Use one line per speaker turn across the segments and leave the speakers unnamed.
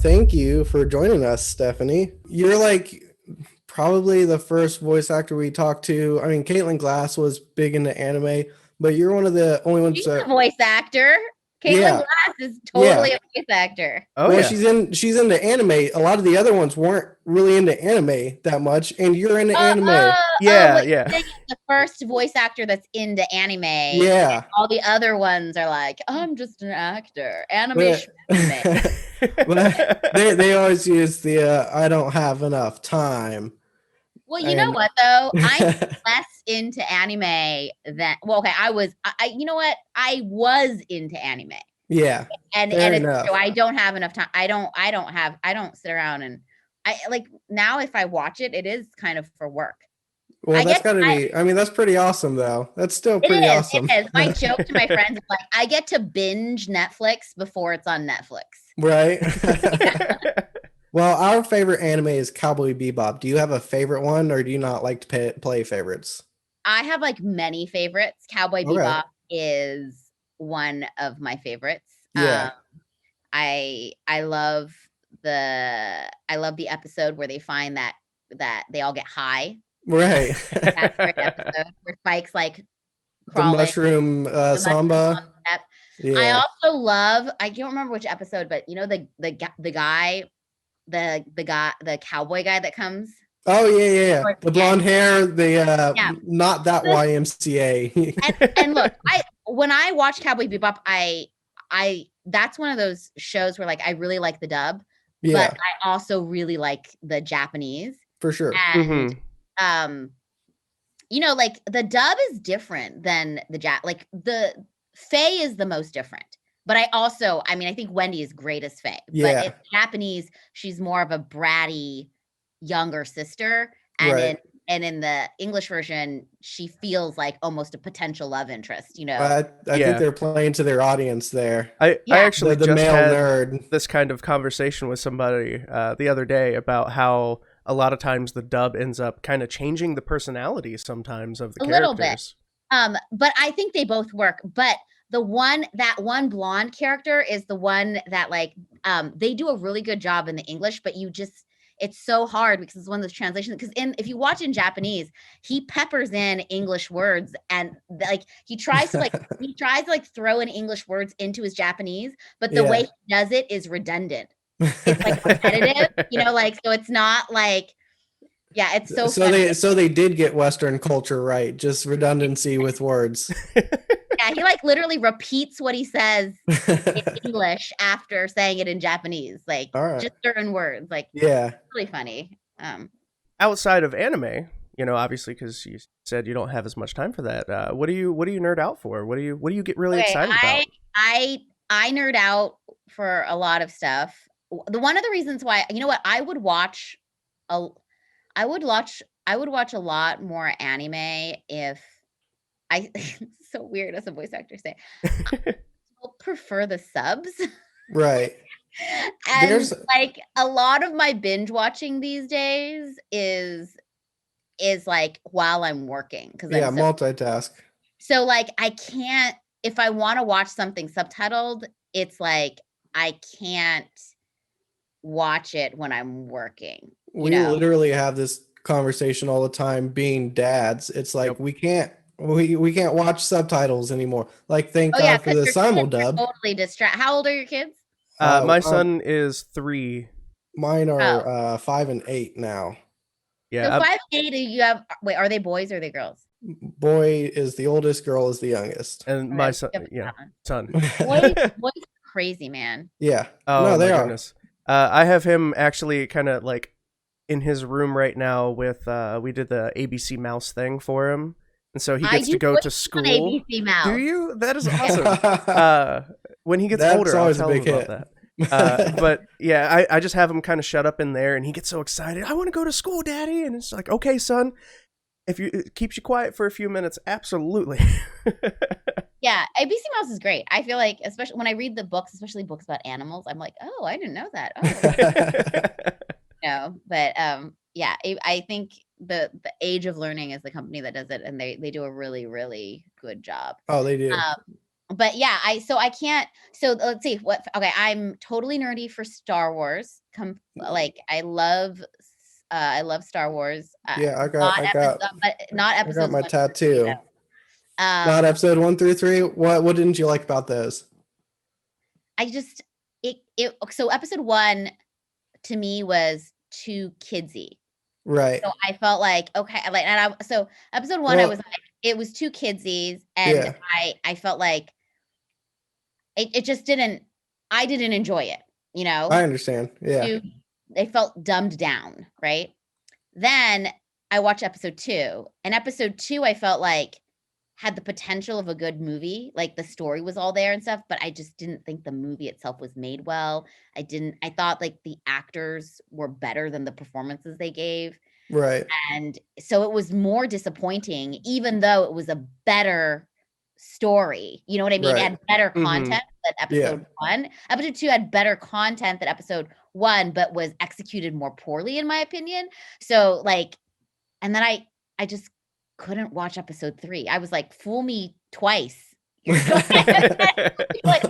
thank you for joining us, Stephanie. You're like probably the first voice actor we talked to. I mean, Caitlin Glass was big into anime, but you're one of the only ones
She's a
that,
voice actor. Caitlin
yeah,
Glass is
yeah.
totally a voice actor.
Oh
Well,
yeah.
she's into anime. A lot of the other ones weren't really into anime that much, and you're into anime.
What
Yeah.
you're saying is the first voice actor that's into anime, and
Yeah,
all the other ones are like, I'm just an actor.
but
Animation anime.
but they always use the I don't have enough time.
Well, you know
And
what though? I'm less into anime than okay, you know what? I was into anime.
yeah, fair
And it's
enough.
true. I don't have enough time. I don't sit around and I like now if I watch it, it is kind of for work.
Well,
I
that's
get
got to be. I mean, that's pretty awesome, though. That's still
it
pretty
is.
awesome.
It is. My joke to my friends is like, I get to binge Netflix before it's on Netflix.
Right. Well, our favorite anime is Cowboy Bebop. Do you have a favorite one, or do you not like to play favorites?
I have like many favorites. Cowboy
Okay.
Bebop is one of my favorites.
Yeah.
I love the episode where they find that they all get high.
Right.
That's a great episode where Spike's like
The
crawling.
mushroom
The
samba.
step. I
Yeah.
also love. I don't remember which episode, but you know the guy, the cowboy guy that comes.
Oh yeah.
towards
The
the end.
blonde hair. The
Yeah.
not that YMCA.
And look, when I watch Cowboy Bebop, I that's one of those shows where like I really like the dub,
Yeah,
but I also really like the Japanese.
for sure.
And you know, like the dub is different than like the Faye is the most different. But I mean, I think Wendy is great as Faye.
Yeah.
But in Japanese, she's more of a bratty younger sister. And
Right.
in the English version, she feels like almost a potential love interest, you know.
I think they're playing to their audience there.
I actually
the
just
male
had
nerd.
this kind of conversation with somebody the other day about how a lot of times the dub ends up kind of changing the personality sometimes of the characters.
Little bit. But I think they both work. But that one blonde character is the one that like they do a really good job in the English, but it's so hard because it's one of those translations. Because if you watch in Japanese, he peppers in English words and like he tries to like throw in English words into his Japanese, but the way he does it is redundant. It's like repetitive, you know, like so it's not like it's so funny.
They did get Western culture right, just redundancy with words.
Yeah, he like literally repeats what he says in English after saying it in Japanese, like just certain words. Like,
yeah,
really funny.
Outside of anime, you know, obviously, because you said you don't have as much time for that. What do you nerd out for? What do you get really excited about?
I nerd out for a lot of stuff. One of the reasons why, you know what, I would watch a lot more anime if it's so weird as a voice actor say. I prefer the subs.
Right.
And like a lot of my binge watching these days is like while I'm working because
multitask.
So like I can't, if I want to watch something subtitled, it's like I can't watch it when I'm working.
We literally have this conversation all the time being dads. It's like we can't watch subtitles anymore. Like thank God for the simuldub.
Totally distract. How old are your kids?
My son is 3.
Mine are 5 and 8 now.
Yeah.
So 5 and 8, you have are they boys or are they girls?
Boy is the oldest, girl is the youngest.
And my son, son.
Boys are crazy, man.
Yeah.
Oh,
no, they
my
are.
Goodness. I have him actually kind of like in his room right now with we did the ABC Mouse thing for him. And so he gets to go to school.
ABC Mouse.
Do you? That is awesome. When he gets older, I'll tell him about that. But yeah, I just have him kind of shut up in there, and he gets so excited. I want to go to school, Daddy. And it's like, okay, son, if it keeps you quiet for a few minutes, absolutely.
Yeah, ABC Mouse is great. I feel like, especially when I read the books, especially books about animals, I'm like, oh, I didn't know that. Oh, but yeah, I think the Age of Learning is the company that does it, and they do a really, really good job.
Oh, they do.
but yeah, I can't. So let's see what. Okay, I'm totally nerdy for Star Wars. Like I love Star Wars.
Yeah, I
Not
got
but not
I got
episodes
my
1 through 3,
tattoo. Not
though.
episode 1 through 3. What didn't you like about those?
I just so episode 1 to me was too kidsy.
Right.
So I felt like, okay, like, and so episode 1, I was like, it was too kidsy, and
Yeah.
I felt like it just didn't. I didn't enjoy it.
I understand. Yeah.
It felt dumbed down, right? Then I watched episode 2, and episode 2 I felt like had the potential of a good movie. Like the story was all there and stuff, but I just didn't think the movie itself was made well. I thought like the actors were better than the performances they gave.
Right.
And so it was more disappointing, even though it was a better story. You know what I mean? It had better content than episode 1. Episode 2 had better content than episode 1, but was executed more poorly, in my opinion. So like, and then I just couldn't watch episode 3. I was like, fool me twice. Like,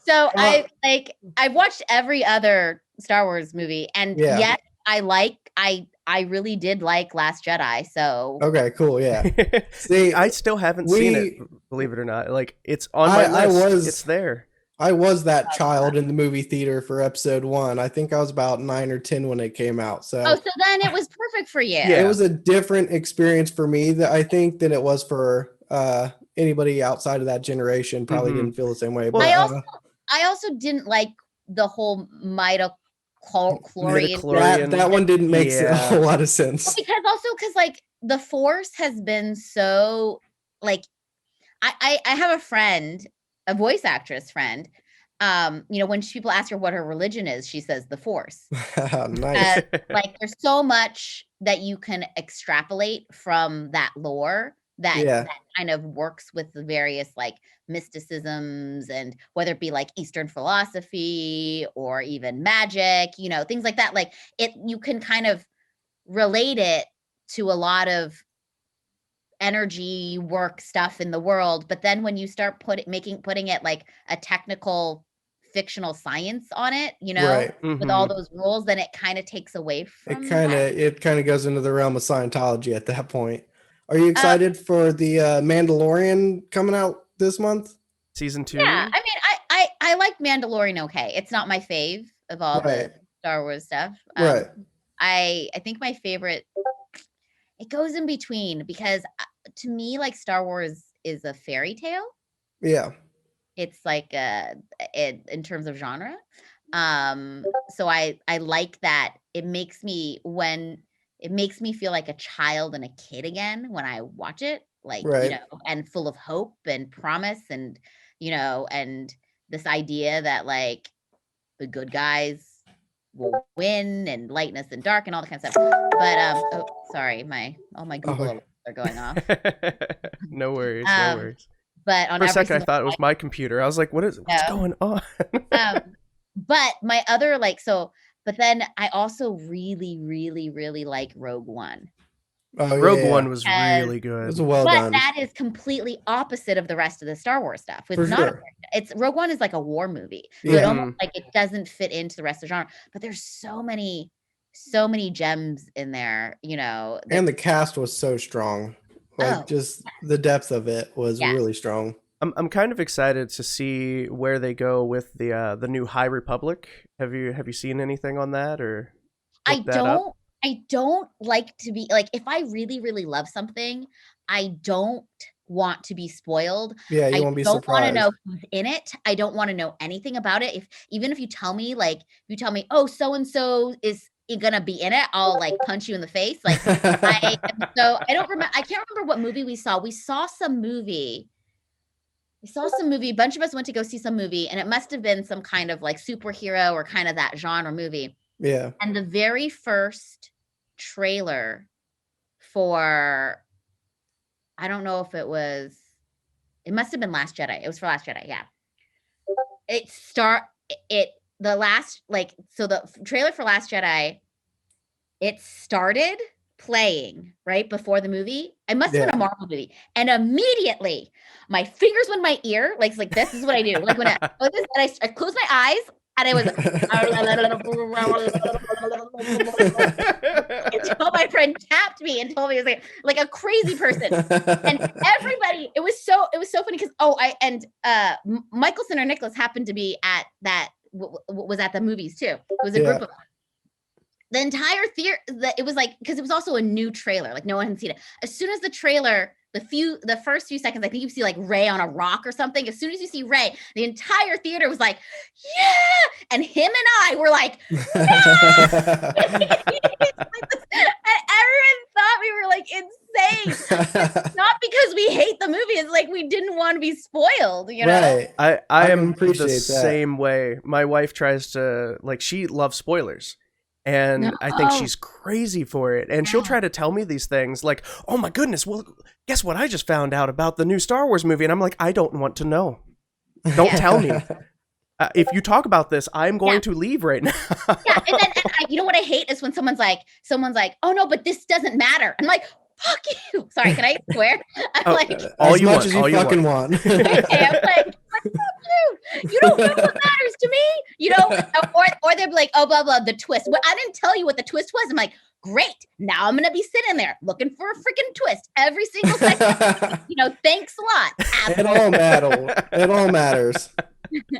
so I've watched every other Star Wars movie, and yes, I really did like Last Jedi. So
okay, cool, yeah. See,
I still haven't seen it, believe it or not. Like it's on my list. It's there.
I was that child in the movie theater for episode 1. I think I was about 9 or 10 when it came out. So
so then it was perfect for you.
Yeah, it was a different experience for me that I think than it was for anybody outside of that generation. Probably didn't feel the same way. But
I also didn't like the whole midichlorian.
That one didn't make a whole lot of sense.
Because like the Force has been so like I have a friend, a voice actress friend. When people ask her what her religion is, she says the Force.
Nice.
Like there's so much that you can extrapolate from that lore that kind of works with the various like mysticisms, and whether it be like Eastern philosophy or even magic, things like that. Like you can kind of relate it to a lot of energy work stuff in the world. But then when you start putting it like a technical fictional science on it, with all those rules, then it kind of takes away from
it kind of goes into the realm of Scientology at that point. Are you excited for the Mandalorian coming out this month?
Season 2?
Yeah, I mean, I like Mandalorian. Okay, it's not my fave of all the Star Wars stuff.
Right.
I think my favorite, it goes in between, because to me, like Star Wars is a fairy tale.
Yeah.
It's like in terms of genre. So I like that. It makes me feel like a child and a kid again when I watch it, like, and full of hope and promise, and, and this idea that like the good guys will win, and lightness and dark and all that kind of stuff. But sorry, all my Google alerts are going off.
No worries, no worries.
But
for a second, I thought it was my computer. I was like, what's going on?
But my other but then I also really, really, really like Rogue One.
Rogue One was really good.
It was well done.
But that is completely opposite of the rest of the Star Wars stuff. It's Rogue One is like a war movie. So it almost like it doesn't fit into the rest of the genre. But there's so many gems in there,
And the cast was so strong. Like just the depth of it was really strong.
I'm kind of excited to see where they go with the new High Republic. Have you seen anything on that, or?
I don't like to be like, if I really, really love something, I don't want to be spoiled.
Yeah, you won't be surprised.
I don't want to know who's in it. I don't want to know anything about it. Even if you tell me, oh, so and so is gonna be in it, I'll like punch you in the face. Like I can't remember what movie we saw. We saw some movie. A bunch of us went to go see some movie, and it must have been some kind of like superhero or kind of that genre movie.
Yeah.
And the very first trailer for, I don't know if it must have been Last Jedi. It was for Last Jedi, yeah. The trailer for Last Jedi, it started playing right before the movie. I must have been a Marvel movie, and immediately my fingers went in my ear, like this is what I do. Like when I closed my eyes and I was until my friend tapped me and told me it was like a crazy person, and everybody. It was so funny because Michelson or Nicholas happened to be at that was at the movies too. It was a group of the entire theater. It was like because it was also a new trailer, like no one had seen it. As soon as the trailer, the first few seconds, I think you see like Ray on a rock or something. As soon as you see Ray, the entire theater was like, yeah, and him and I were like, yeah! And everyone thought we were like insane. It's not because we hate the movie, it's like we didn't want to be spoiled, you know?
Right. I am the same way. My wife tries to, like, she loves spoilers. And I think she's crazy for it. And she'll try to tell me these things like, oh my goodness, well, guess what I just found out about the new Star Wars movie? And I'm like, I don't want to know. Don't tell me. If you talk about this, I'm going to leave right now.
And you know what I hate is when someone's like, oh no, but this doesn't matter. I'm like, fuck you. Sorry, can I swear? I'm like,
as much as you fucking want.
Okay, I'm like, fuck you. You don't know what matters to me. You know, or they'll be like, oh, blah, blah, the twist. Well, I didn't tell you what the twist was. I'm like, great. Now I'm going to be sitting there looking for a freaking twist every single second. You know, thanks a lot.
It all matters.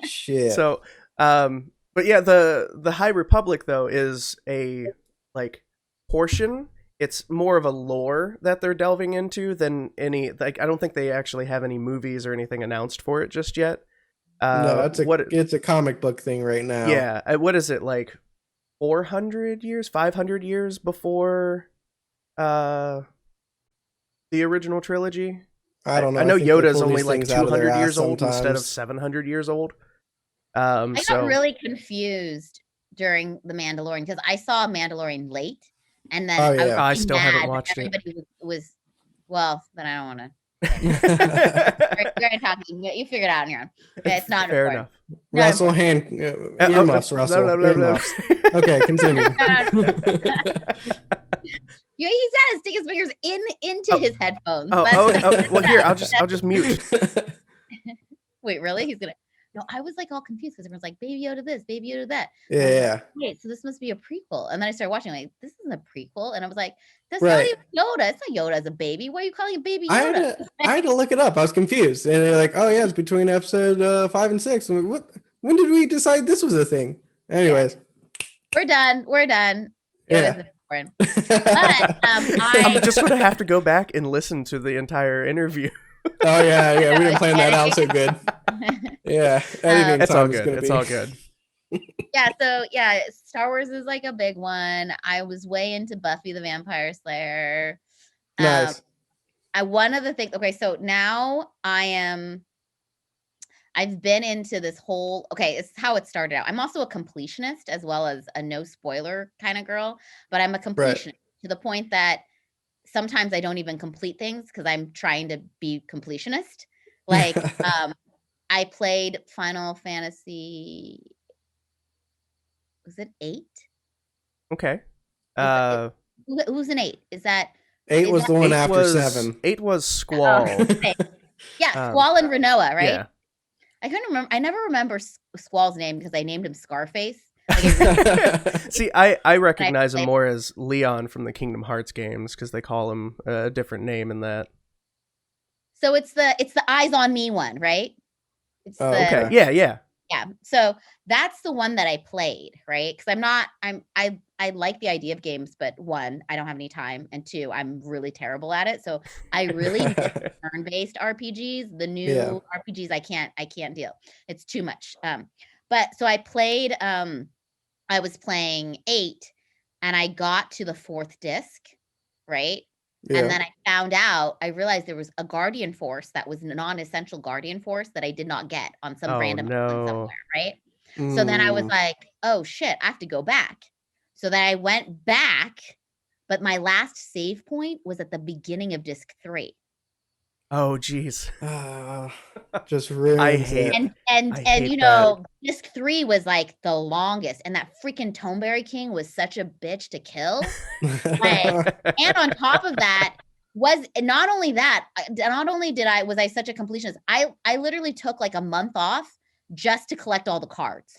Shit.
So, but yeah, the High Republic though is a like portion. It's more of a lore that they're delving into than any, like, I don't think they actually have any movies or anything announced for it just yet.
No, it's a comic book thing right now.
Yeah. What is it, like 400 years, 500 years before the original trilogy?
I don't know.
I know Yoda's only like 200 years old instead of 700 years old.
I got really confused during The Mandalorian because I saw Mandalorian late. And then
I still haven't watched it.
Everybody was well, then I don't want to. We're talking. You figure it out on your own. Okay, it's not
fair
important.
enough.
Russell earmuffs, Russell. Earmuffs. Okay, continue.
He's got to stick his fingers into his headphones.
Well, here I'll just mute.
Wait, really? He's gonna. No, I was like all confused because everyone's like, Baby Yoda this, Baby Yoda that.
Yeah.
Wait, so this must be a prequel. And then I started watching, like, this isn't a prequel. And I was like, that's not even Yoda. It's not Yoda as a baby. Why are you calling it Baby Yoda?
I had to look it up. I was confused. And they're like, oh, yeah, it's between episode 5 and 6. I'm like, when did we decide this was a thing? Anyways.
We're done.
Yeah.
But
I'm just going to have to go back and listen to the entire interview.
Oh, yeah. We didn't plan that out so good. Yeah,
it's all good. It's all good.
So Star Wars is like a big one. I was way into Buffy the Vampire Slayer.
Nice.
One of the things. Okay, so now I've been into this whole. Okay, it's how it started out. I'm also a completionist as well as a no spoiler kind of girl, but I'm a completionist to the point that sometimes I don't even complete things because I'm trying to be completionist. Like, I played Final Fantasy. Was it 8?
Okay.
Who's an 8? Is that
8 was the one after 7?
8 was Squall.
Okay. Yeah, Squall and Renoa, right?
Yeah.
I couldn't remember. I never remember Squall's name because I named him Scarface.
See, I recognize him more as Leon from the Kingdom Hearts games because they call him a different name in that. So
it's the Eyes on Me one, right?
Okay. Yeah.
So that's the one that I played, right? Because I like the idea of games, but 1, I don't have any time, and 2, I'm really terrible at it. So I really miss turn-based RPGs. The new RPGs, I can't deal. It's too much. But so I played. I was playing 8, and I got to the 4th disc, right? Yeah. And then I realized there was a Guardian Force that was a non-essential Guardian Force that I did not get on some random island somewhere, right? So then I was like, oh shit, I have to go back. So then I went back, but my last save point was at the beginning of disc 3.
Oh, geez.
Just ruins it.
And you know, disc 3 was like the longest, and that freaking Toneberry King was such a bitch to kill. Like, and on top of that, was not only was I such a completionist, I literally took like a month off just to collect all the cards.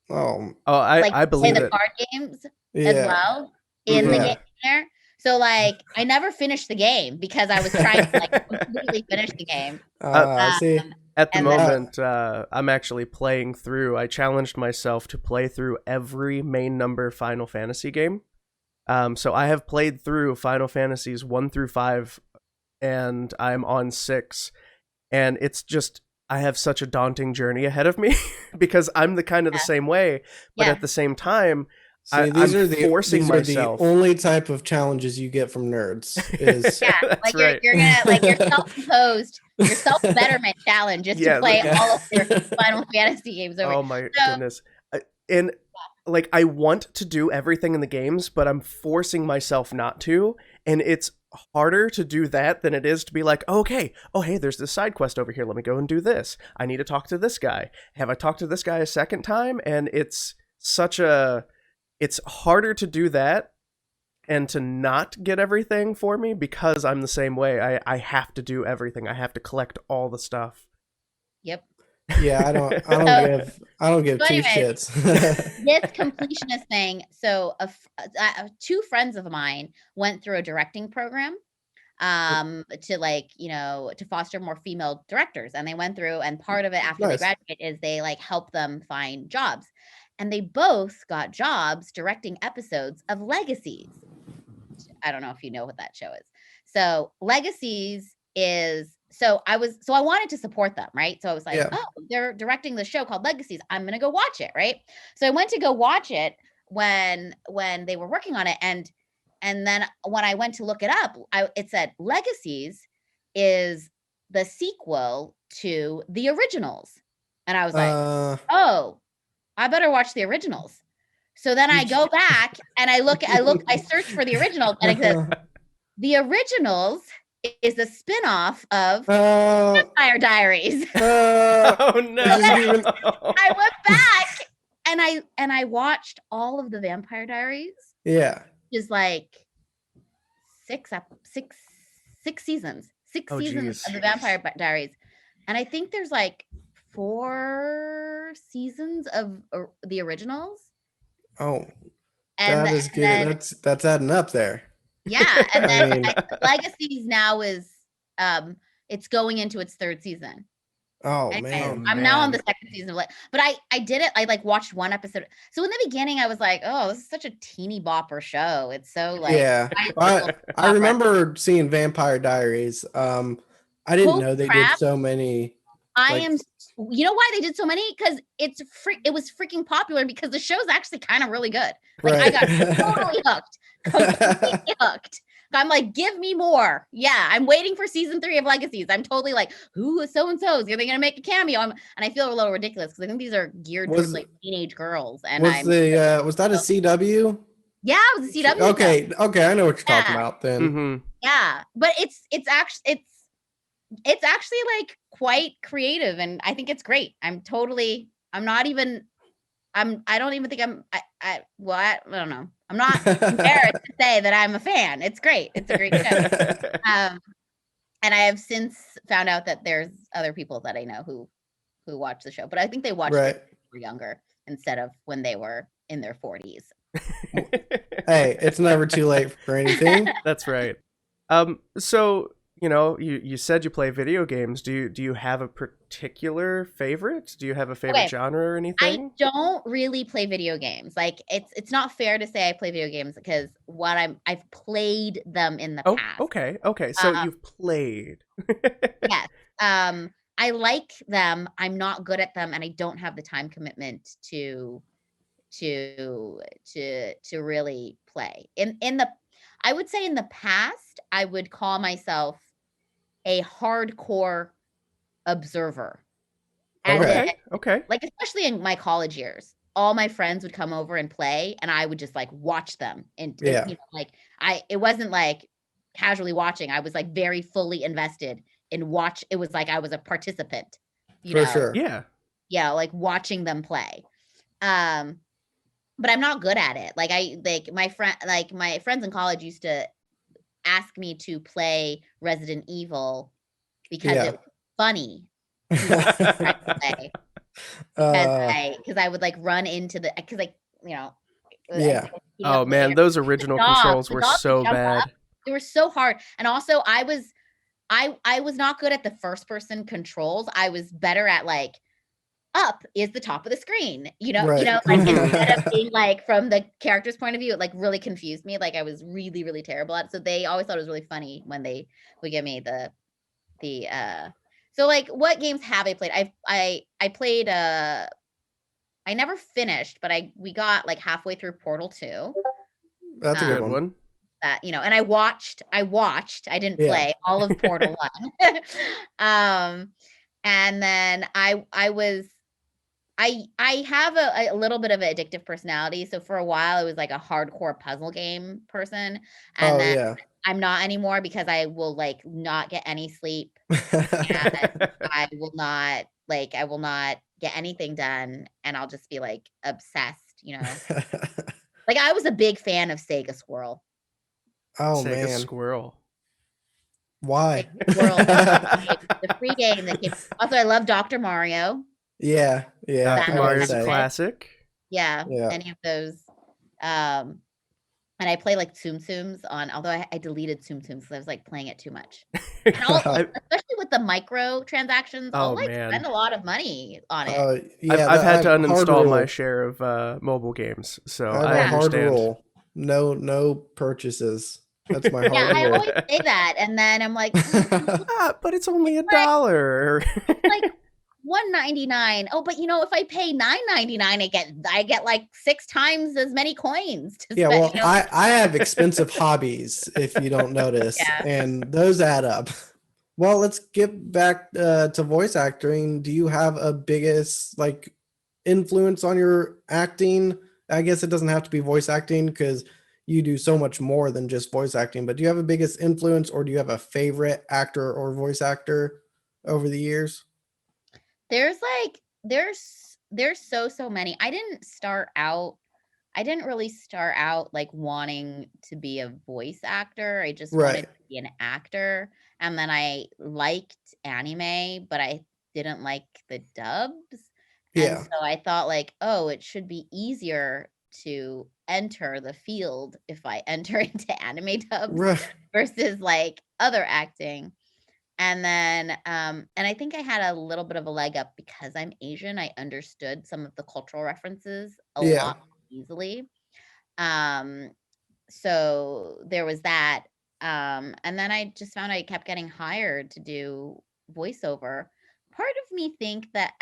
I believe
play
it.
the card games as well in the game there. So like I never finished the game because I was trying to like completely finish the game.
See.
At the moment, I'm actually playing through. I challenged myself to play through every main number Final Fantasy game. So I have played through Final Fantasies 1 through 5, and I'm on 6. And it's just, I have such a daunting journey ahead of me because I'm the same way. But at the same time, I'm forcing myself.
The only type of challenges you get from nerds is
like you're gonna like your self-imposed, your self-betterment challenge just to play all of your Final Fantasy games over.
Oh my goodness. And like I want to do everything in the games, but I'm forcing myself not to, and it's harder to do that than it is to be like, okay, oh hey, there's this side quest over here, let me go and do this. I need to talk to this guy. Have I talked to this guy a second time? And it's harder to do that and to not get everything for me because I'm the same way. I have to do everything. I have to collect all the stuff.
Yep.
Yeah, I don't give two shits.
This completionist thing. So, two friends of mine went through a directing program, to like to foster more female directors, and they went through. And part of it after they graduate is they like help them find jobs, and they both got jobs directing episodes of Legacies. I don't know if you know what that show is. So Legacies is. So I wanted to support them, right? So I was like, oh, they're directing the show called Legacies. I'm going to go watch it, right? So I went to go watch it when they were working on it. And then when I went to look it up, it said Legacies is the sequel to the originals. And I was like, oh, I better watch the originals. So then I go back and I search for the originals, and it says the originals is a spin-off of Vampire Diaries.
Oh no.
I went back and I watched all of the Vampire Diaries.
Yeah.
Which is like six seasons. Six seasons of the Vampire Diaries. And I think there's like 4 seasons of the originals.
Oh. That is good. That's adding up there.
Yeah, and then Legacies now is it's going into its 3rd season.
Oh
and
man.
I'm now on the 2nd season of but I did it. I like watched one episode. So in the beginning I was like, oh, this is such a teeny bopper show. It's so like
I remember seeing Vampire Diaries. I didn't know they did so many.
You know why they did so many? Because it was freaking popular because the show's actually kind of really good. Like I got totally hooked. Completely hooked. I'm like, give me more. Yeah, I'm waiting for season 3 of Legacies. I'm totally like, who is so-and-so? Are they going to make a cameo? And I feel a little ridiculous because I think these are geared towards like teenage girls. And
was that a CW?
Yeah, it was a CW.
Okay, I know what you're talking about then.
Mm-hmm.
Yeah, but it's actually like quite creative, and I think it's great. I don't even think I don't know. I'm not embarrassed to say that I'm a fan. It's great. It's a great show. And I have since found out that there's other people that I know who watch the show, but I think they watched it when they were younger instead of when they were in their 40s.
Hey, it's never too late for anything.
That's right. So you said you play video games. Do you have a particular favorite? Do you have a favorite genre or anything?
I don't really play video games. Like it's not fair to say I play video games because I've played them in the past.
Okay. So you've played.
Yes. I like them. I'm not good at them, and I don't have the time commitment to really play. I would say in the past, I would call myself a hardcore observer.
Okay.
Like, especially in my college years, all my friends would come over and play, and I would just like watch them. And it wasn't like casually watching. I was like very fully invested and watch. It was like I was a participant,
For sure.
Yeah,
like watching them play. But I'm not good at it. Like my friends in college used to ask me to play Resident Evil because it was funny to watch them play. Because I would like run into because like
oh man, those original controls were so bad.
They were so hard, and also I was not good at the first person controls. I was better at like up is the top of the screen, like instead of being like from the character's point of view, it like really confused me. Like I was really, really terrible at it. So they always thought it was really funny when they would give me the so like what games have I played? I played I never finished, but we got like halfway through Portal 2.
That's a good one.
That and I watched, I didn't play all of Portal 1. And then I have a little bit of an addictive personality. So for a while, I was like a hardcore puzzle game person. And then I'm not anymore because I will like not get any sleep. And I will not get anything done. And I'll just be like obsessed, Like I was a big fan of Sega Squirrel.
Oh,
Sega
man.
Squirrel.
Why?
Sega Squirrel, the free game that came. Also, I love Dr. Mario.
Yeah.
Dr. Mario's a classic.
Yeah, any of those. And I play like Tsum Tsums although I deleted Tsum Tsums because I was like playing it too much. And especially with the micro transactions, I'll spend a lot of money on it.
I've had to uninstall my share of mobile games, so I understand.
Hard rule. No purchases. That's my hard rule.
I always say that, and then I'm like,
but it's only $1.
Like $1.99. Oh, but if I pay $9.99, I get like 6 times as many coins.
Well, I have expensive hobbies, if you don't notice, and those add up. Well, let's get back to voice acting. Do you have a biggest like influence on your acting? I guess it doesn't have to be voice acting because you do so much more than just voice acting. But do you have a biggest influence, or do you have a favorite actor or voice actor over the years?
There's so many. I didn't really start out like wanting to be a voice actor. I just wanted to be an actor. And then I liked anime, but I didn't like the dubs. And so I thought like, oh, it should be easier to enter the field if I enter into anime dubs versus like other acting. And then, and I think I had a little bit of a leg up because I'm Asian. I understood some of the cultural references a lot easily. So there was that. And then I just found I kept getting hired to do voiceover. Part of me think that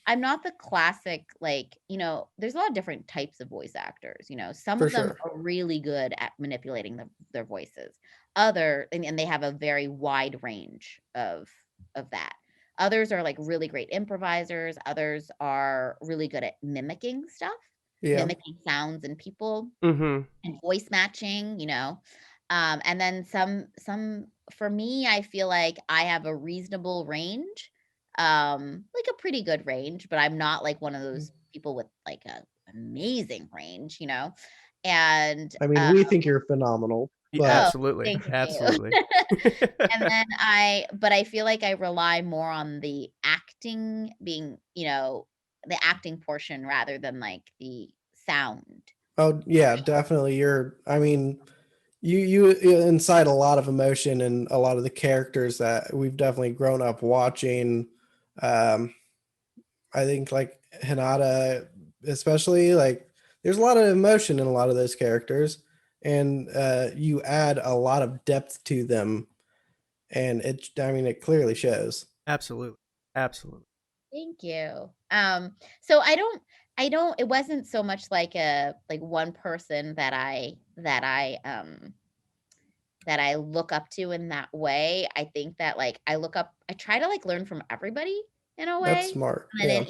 I'm not the classic, like, there's a lot of different types of voice actors, some of them are really good at manipulating their voices. And they have a very wide range of that. Others are like really great improvisers. Others are really good at mimicking stuff, mimicking sounds and people and voice matching, and then some for me, I feel like I have a reasonable range, like a pretty good range, but I'm not like one of those people with like a amazing range, and
I mean, we think you're phenomenal. But...
absolutely.
And then but I feel like I rely more on the acting being, the acting portion rather than like the sound.
Oh yeah, definitely. You incite a lot of emotion in a lot of the characters that we've definitely grown up watching. I think like Hinata, especially, like there's a lot of emotion in a lot of those characters, and you add a lot of depth to them, and it clearly shows.
Absolutely.
Thank you. So I don't it wasn't so much like one person that I look up to in that way. I think that like I try to like learn from everybody in a way.
That's smart.
And then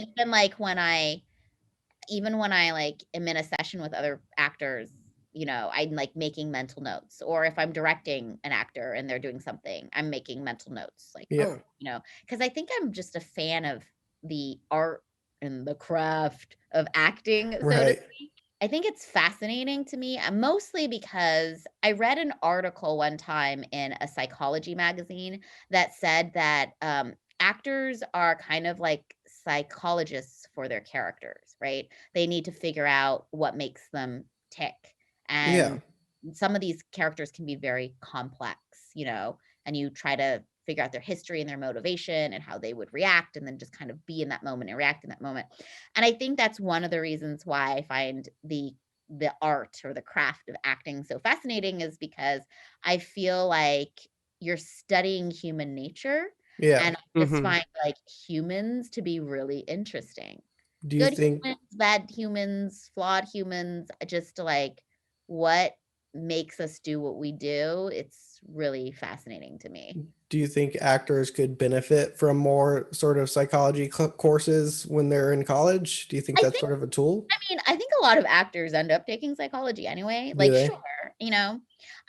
even when I like am in a session with other actors, I'm like making mental notes, or if I'm directing an actor and they're doing something, I'm making mental notes like, because I think I'm just a fan of the art and the craft of acting, so to speak. I think it's fascinating to me, mostly because I read an article one time in a psychology magazine that said that actors are kind of like psychologists for their characters, right? They need to figure out what makes them tick. And some of these characters can be very complex, and you try to figure out their history and their motivation and how they would react, and then just kind of be in that moment and react in that moment. And I think that's one of the reasons why I find the art or the craft of acting so fascinating, is because I feel like you're studying human nature. And I just find like humans to be really interesting.
Do you think
humans, bad humans, flawed humans, just like what makes us do what we do? It's really fascinating to me.
Do you think actors could benefit from more sort of psychology courses when they're in college? Do you think that's sort of a tool?
I mean, I think a lot of actors end up taking psychology anyway. Like, sure,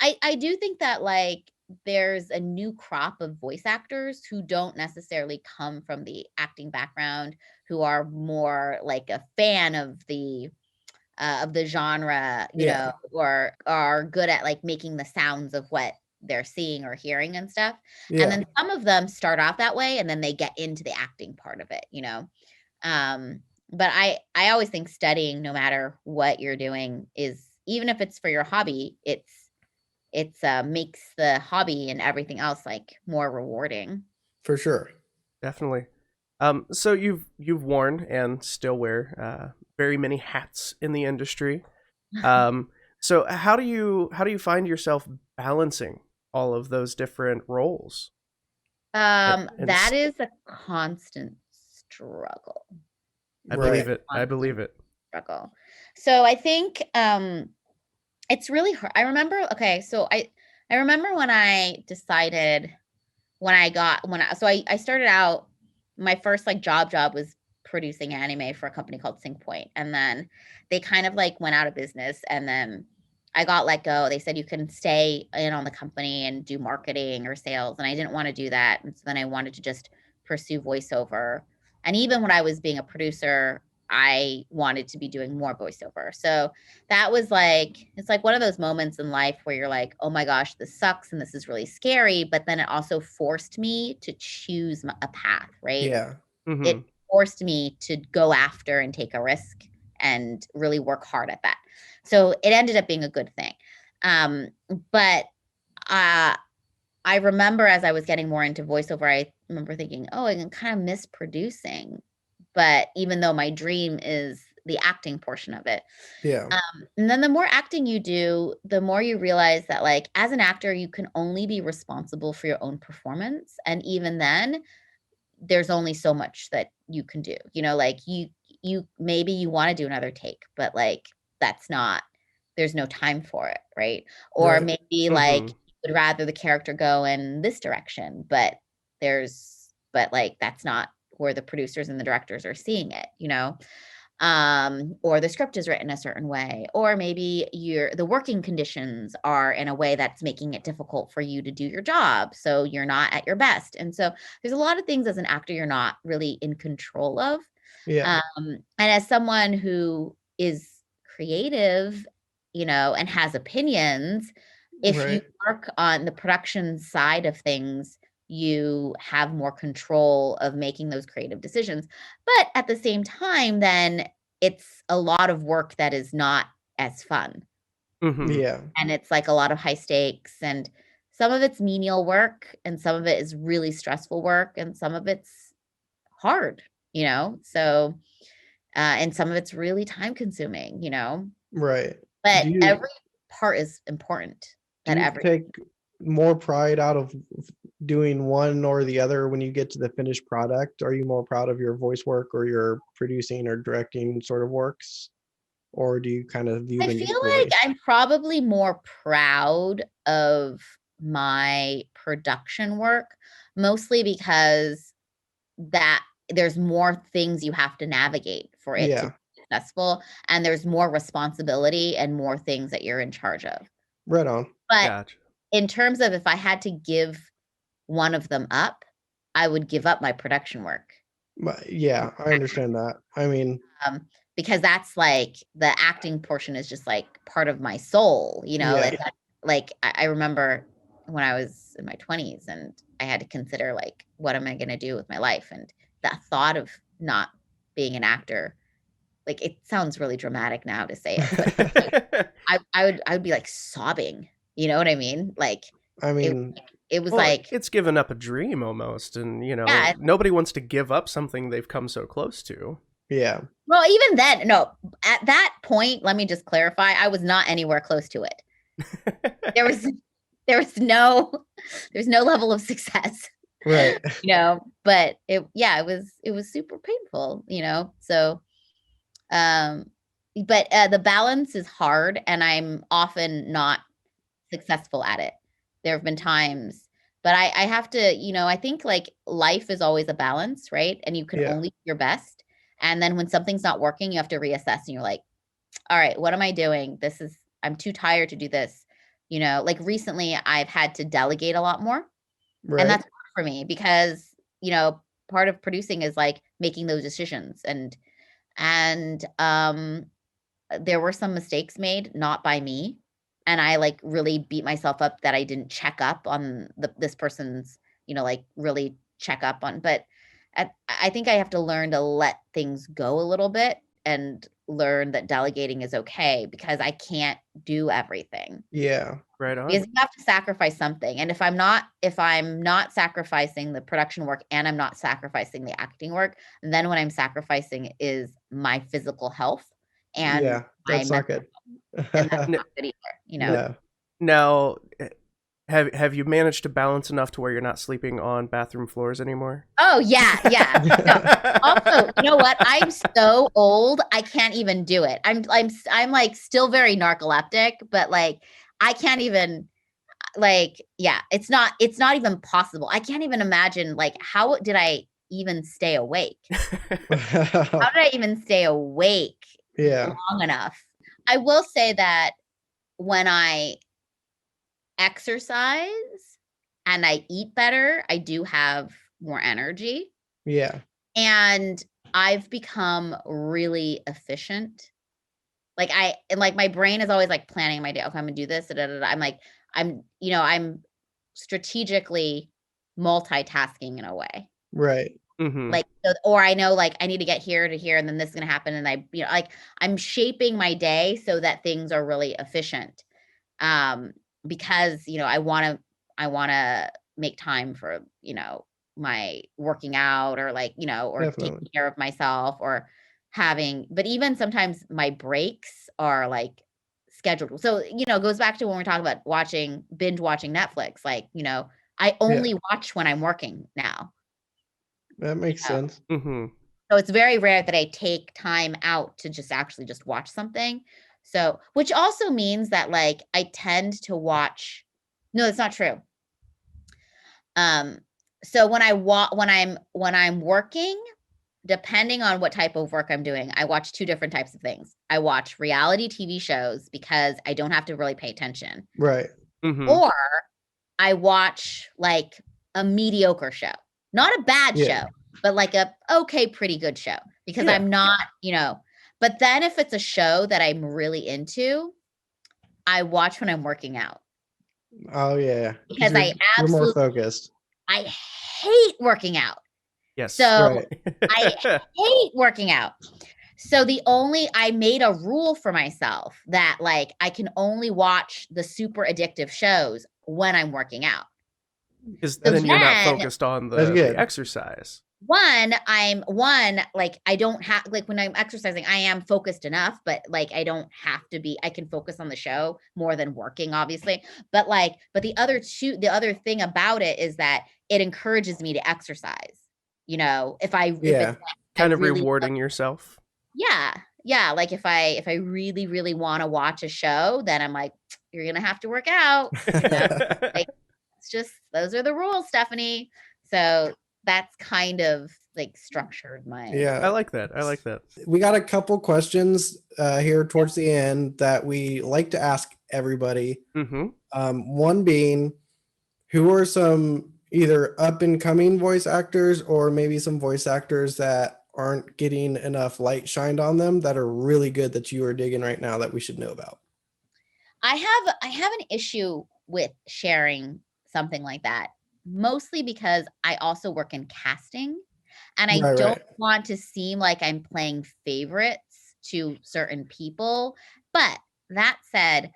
I do think that like there's a new crop of voice actors who don't necessarily come from the acting background, who are more like a fan of the genre, or are good at like making the sounds of what they're seeing or hearing and stuff. And then some of them start off that way and then they get into the acting part of it, but I always think studying, no matter what you're doing, is, even if it's for your hobby, it's makes the hobby and everything else like more rewarding.
For sure.
Definitely. So you've worn and still wear very many hats in the industry. So how do you find yourself balancing all of those different roles?
That is a constant struggle.
I believe it. I believe it.
Struggle. So I think it's really hard. I remember. Okay, so I remember when I decided, I started out, my first like job was producing anime for a company called Sync Point, and then they kind of like went out of business, and then I got let go. They said you can stay in on the company and do marketing or sales, and I didn't want to do that. And so then I wanted to just pursue voiceover. And even when I was being a producer, I wanted to be doing more voiceover. So that was like, it's like one of those moments in life where you're like, oh my gosh, this sucks and this is really scary. But then it also forced me to choose a path, right?
Yeah.
Mm-hmm.
It forced me to go after and take a risk and really work hard at that. So it ended up being a good thing. But I remember as I was getting more into voiceover, I remember thinking, oh, I can kind of miss producing. But even though my dream is the acting portion of it.
Yeah.
And then the more acting you do, the more you realize that like as an actor, you can only be responsible for your own performance. And even then, there's only so much that you can do. Like you maybe you want to do another take, but like there's no time for it, right? Or maybe like you would rather the character go in this direction, but like that's not where the producers and the directors are seeing it, or the script is written a certain way, or maybe the working conditions are in a way that's making it difficult for you to do your job, so you're not at your best. And so there's a lot of things as an actor you're not really in control of. And as someone who is creative, and has opinions, if you work on the production side of things, you have more control of making those creative decisions. But at the same time, then it's a lot of work that is not as fun.
Yeah.
And it's like a lot of high stakes, and some of it's menial work, and some of it is really stressful work, and some of it's hard, so and some of it's really time consuming,
Right.
But every part is important.
Do you take more pride out of doing one or the other when you get to the finished product? Are you more proud of your voice work or your producing or directing sort of works? Or do you kind of view them
equally? I feel like I'm probably more proud of my production work, mostly because that there's more things you have to navigate for it to be successful, and there's more responsibility and more things that you're in charge of.
Right on.
But in terms of if I had to give one of them up, I would give up my production work.
Yeah, I understand that. I mean,
because that's like the acting portion is just like part of my soul, you know. Like I remember when I was in my 20s and I had to consider like, what am I going to do with my life? And that thought of not being an actor, like, it sounds really dramatic now to say it, but I would be like sobbing, you know what I mean? Like,
I mean,
it was like,
it's given up a dream almost. And, you know, nobody wants to give up something they've come so close to.
Yeah.
Well, even then, no, at that point, let me just clarify, I was not anywhere close to it. There's no level of success.
Right.
You know, but it was super painful, you know. So but the balance is hard, and I'm often not successful at it. There have been times, but I have to, you know, I think like life is always a balance, right? And you can only do your best. And then when something's not working, you have to reassess, and you're like, all right, what am I doing? I'm too tired to do this. You know, like recently I've had to delegate a lot more. Right. And that's hard for me because, you know, part of producing is like making those decisions. And there were some mistakes made, not by me. And I like really beat myself up that I didn't check up on this person's, you know, like really check up on. But I think I have to learn to let things go a little bit and learn that delegating is okay, because I can't do everything.
Yeah.
Right on.
Because you have to sacrifice something. And if I'm not sacrificing the production work and I'm not sacrificing the acting work, then what I'm sacrificing is my physical health and
that's not good.
And that's not good either, you know.
No.
Now, have you managed to balance enough to where you're not sleeping on bathroom floors anymore?
Oh yeah. No. Also, you know what? I'm so old, I can't even do it. I'm like still very narcoleptic, but like I can't even, like, it's not even possible. I can't even imagine, like, how did I even stay awake? How did I even stay awake long enough? I will say that when I exercise and I eat better, I do have more energy.
Yeah.
And I've become really efficient. Like my brain is always like planning my day. Okay, I'm gonna do this. I'm like, I'm strategically multitasking in a way.
Right.
Mm-hmm.
Like, or I know like I need to get here to here, and then this is gonna happen, and I, you know, like I'm shaping my day so that things are really efficient. Because, you know, I want to make time for, you know, my working out, or like, you know, or taking care of myself, or but even sometimes my breaks are like scheduled. So, you know, it goes back to when we're talking about binge watching Netflix. Like, you know, I only watch when I'm working now.
That makes sense.
Mm-hmm.
So it's very rare that I take time out to just watch something. So, which also means that like I tend to watch. No, it's not true. So when I'm working, depending on what type of work I'm doing, I watch two different types of things. I watch reality TV shows because I don't have to really pay attention.
Right.
Mm-hmm.
Or I watch like a mediocre show, not a bad show, but like a pretty good show, because I'm not, you know. But then if it's a show that I'm really into, I watch when I'm working out.
Oh yeah.
Because
you're more focused.
I hate working out.
Yes.
So I hate working out. So I made a rule for myself that like I can only watch the super addictive shows when I'm working out.
Because then you're not focused on the exercise.
Like I don't have, like when I'm exercising, I am focused enough, but like I don't have to be. I can focus on the show more than working, obviously. But the other thing about it is that it encourages me to exercise. You know, if it's
kind of really rewarding yourself.
Yeah. Like if I really, really want to watch a show, then I'm like, you're gonna have to work out. You know? Like, it's just, those are the rules, Stephanie. So that's kind of like structured my.
Yeah,
I like that.
We got a couple questions here towards the end that we like to ask everybody. One being, who are some either up and coming voice actors or maybe some voice actors that aren't getting enough light shined on them that are really good that you are digging right now that we should know about?
I have an issue with sharing something like that, mostly because I also work in casting, and I don't want to seem like I'm playing favorites to certain people. But that said,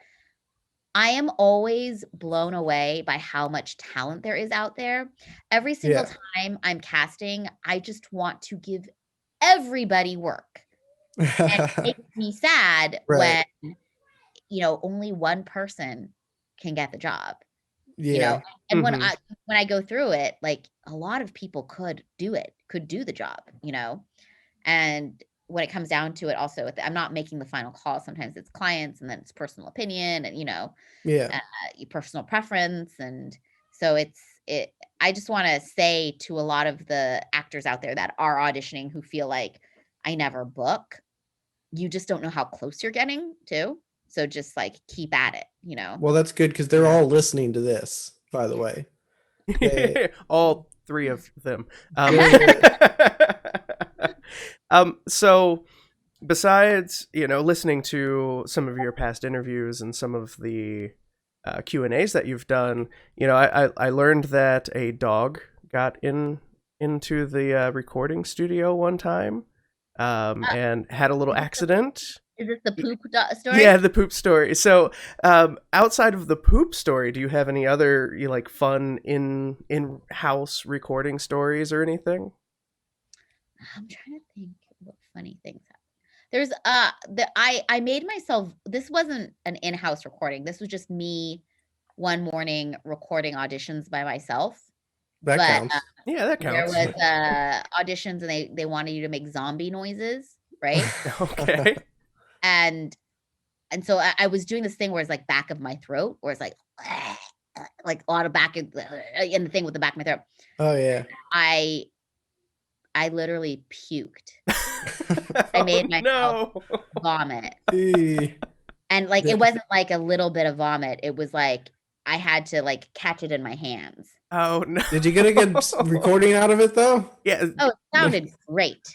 I am always blown away by how much talent there is out there. Every single time I'm casting, I just want to give everybody work. And it makes me sad when, only one person can get the job. And when I go through it, like a lot of people could do the job, and when it comes down to it, also, I'm not making the final call. Sometimes it's clients, and then it's personal opinion, and personal preference, and so I just want to say to a lot of the actors out there that are auditioning who feel like I never book, you just don't know how close you're getting to. So just like keep at it,
Well, that's good because they're all listening to this, by the way.
All three of them. So besides, listening to some of your past interviews and some of the Q&As that you've done, I learned that a dog got into the recording studio one time and had a little accident.
Is this the poop story?
Yeah, the poop story. So outside of the poop story, do you have any other fun in-house recording stories or anything?
I'm trying to think what funny things happened. There's I made myself, this wasn't an in-house recording. This was just me one morning recording auditions by myself.
That counts.
Yeah, that counts.
There was auditions, and they wanted you to make zombie noises, right?
Okay.
And so I was doing this thing where it's like back of my throat, or it's like a lot of back in the thing with the back of my throat.
Oh yeah.
I literally puked. I made myself vomit. And it wasn't like a little bit of vomit. It was like I had to catch it in my hands.
Oh no.
Did you get a good recording out of it though?
Yeah.
Oh, it sounded great.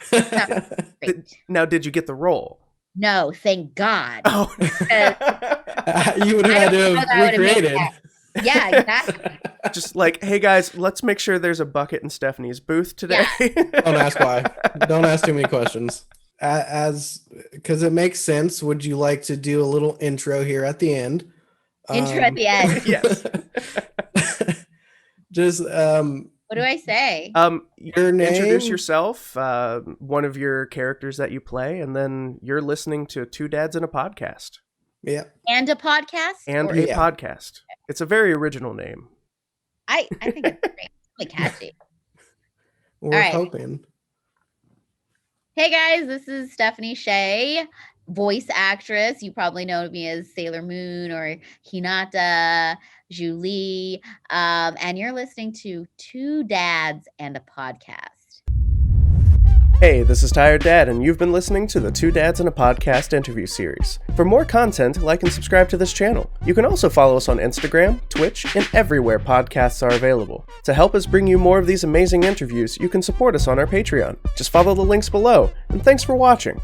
Now, did you get the role?
No, thank God.
Oh.
You would have had to have recreated.
Yeah, exactly.
Just hey guys, let's make sure there's a bucket in Stephanie's booth today.
Yeah. Don't ask why. Don't ask too many questions. Because it makes sense. Would you like to do a little intro here at the end?
Intro at the end.
Yes.
Just
what do I say?
Your name.
Introduce yourself, one of your characters that you play, and then you're listening to Two Dads and a Podcast.
Yeah.
And a podcast?
And a podcast. It's a very original name.
I think it's great. It's really catchy.
We're hoping.
Hey guys, this is Stephanie Sheh, voice actress. You probably know me as Sailor Moon or Hinata, Julie, and you're listening to Two Dads and a Podcast.
Hey, this is Tired Dad, and you've been listening to the Two Dads and a Podcast interview series. For more content, like and subscribe to this channel. You can also follow us on Instagram, Twitch, and everywhere podcasts are available. To help us bring you more of these amazing interviews, you can support us on our Patreon. Just follow the links below, and thanks for watching.